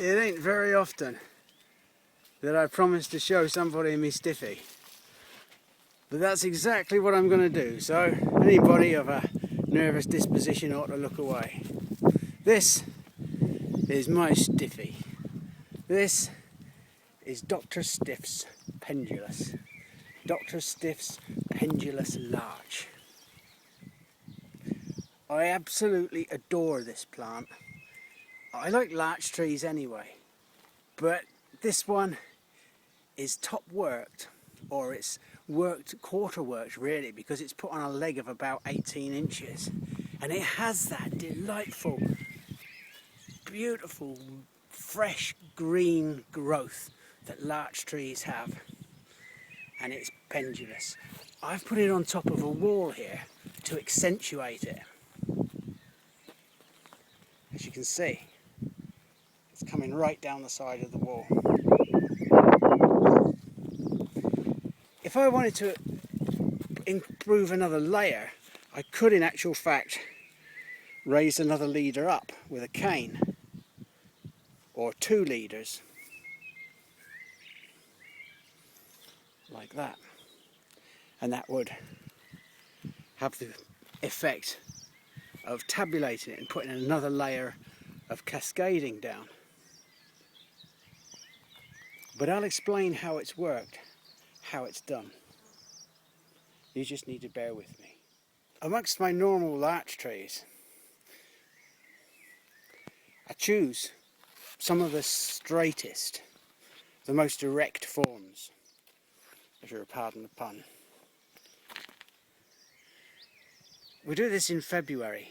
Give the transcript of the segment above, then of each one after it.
It ain't very often that I promise to show somebody me Stiffy, but that's exactly what I'm going to do, so anybody of a nervous disposition ought to look away. This is my Stiffy. This is Dr. Stiff's pendulous. Dr. Stiff's pendulous larch. I absolutely adore this plant. I like larch trees anyway, but this one is top worked, or it's worked, quarter worked really, because it's put on a leg of about 18 inches, and it has that delightful, beautiful, fresh green growth that larch trees have, and it's pendulous. I've put it on top of a wall here to accentuate it. As you can see, it's coming right down the side of the wall. If I wanted to improve another layer, I could in actual fact raise another leader up with a cane, or 2 leaders, like that, and that would have the effect of tabulating it and putting another layer of cascading down. But I'll explain how it's worked, how it's done. You just need to bear with me. Amongst my normal larch trees, I choose some of the straightest, the most erect forms, if you'll pardon the pun. We do this in February.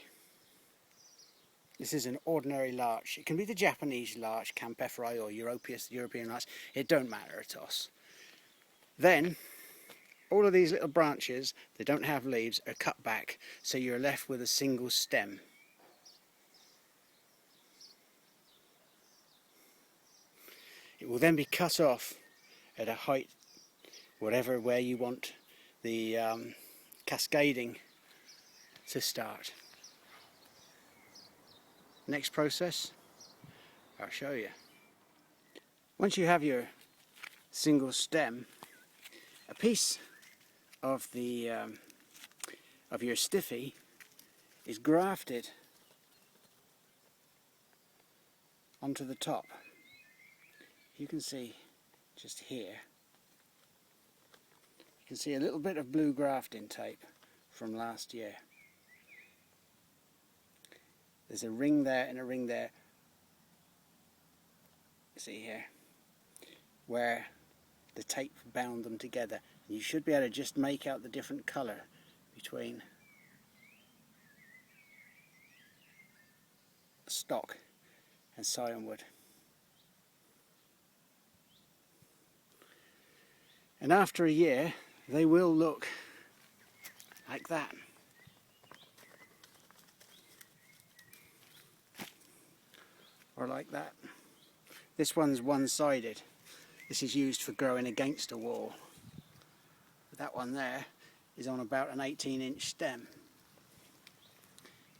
This is an ordinary larch. It can be the Japanese larch, conifer, or European larch. It don't matter to us. Then, all of these little branches that don't have leaves are cut back, so you're left with a single stem. It will then be cut off at a height, where you want the cascading to start. Next process, I'll show you. Once you have your single stem, a piece of the of your Stiffy is grafted onto the top. You can see just here, you can see a little bit of blue grafting tape from last year. There's a ring there and a ring there, see here, where the tape bound them together. You should be able to just make out the different colour between stock and scionwood. And after a year, they will look like that. Or like that. This one's one-sided. This is used for growing against a wall. That one there is on about an 18-inch stem.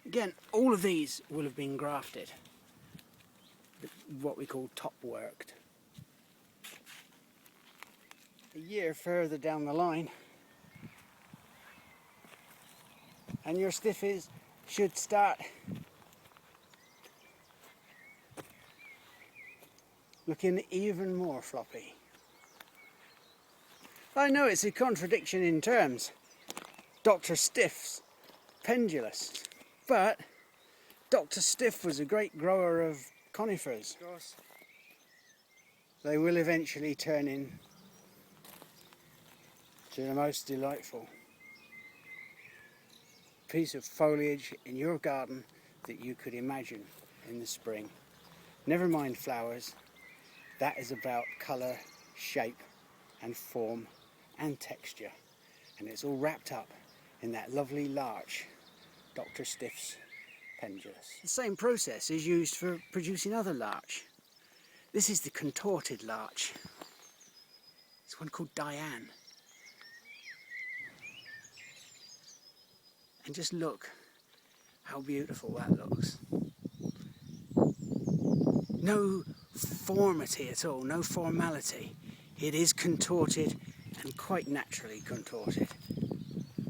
Again, all of these will have been grafted, what we call top worked. A year further down the line, and your Stiffies should start looking even more floppy. I know it's a contradiction in terms, Dr. Stiff's pendulous, but Dr. Stiff was a great grower of conifers. They will eventually turn in to the most delightful piece of foliage in your garden that you could imagine in the spring. Never mind flowers, that is about colour, shape and form and texture, and it's all wrapped up in that lovely larch, Dr. Stiff's pendulous. The same process is used for producing other larch. This is the contorted larch. It's one called Diane. And just look how beautiful that looks. No formity at all, no formality. It is contorted and quite naturally contorted.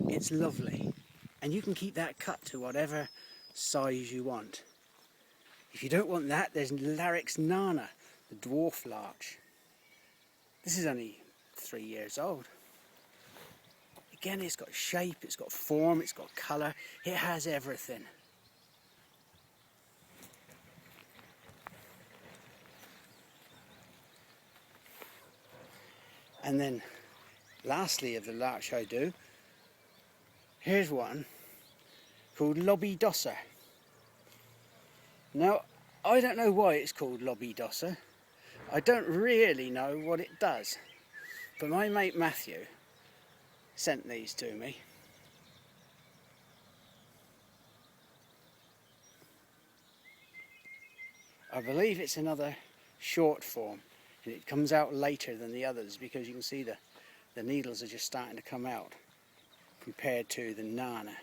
It's lovely. And you can keep that cut to whatever size you want. If you don't want that, there's Larix nana, the dwarf larch. This is only 3 years old. Again, it's got shape, it's got form, it's got colour, it has everything. And then, lastly of the larch I do, here's one called lobbydosser. Now, I don't know why it's called lobbydosser. I don't really know what it does. But my mate Matthew sent these to me. I believe it's another short form, and it comes out later than the others because you can see the needles are just starting to come out compared to the nana,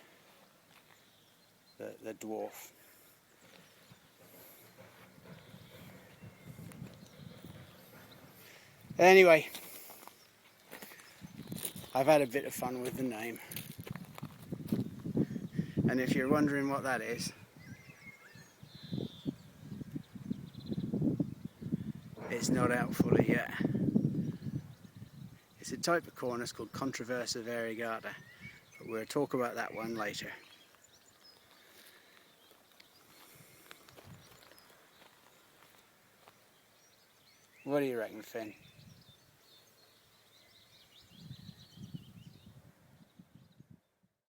the dwarf. Anyway, I've had a bit of fun with the name, and if you're wondering what that is, it's not out fully yet. It's a type of cornus called coniferous variegata, but we'll talk about that one later. What do you reckon, Finn?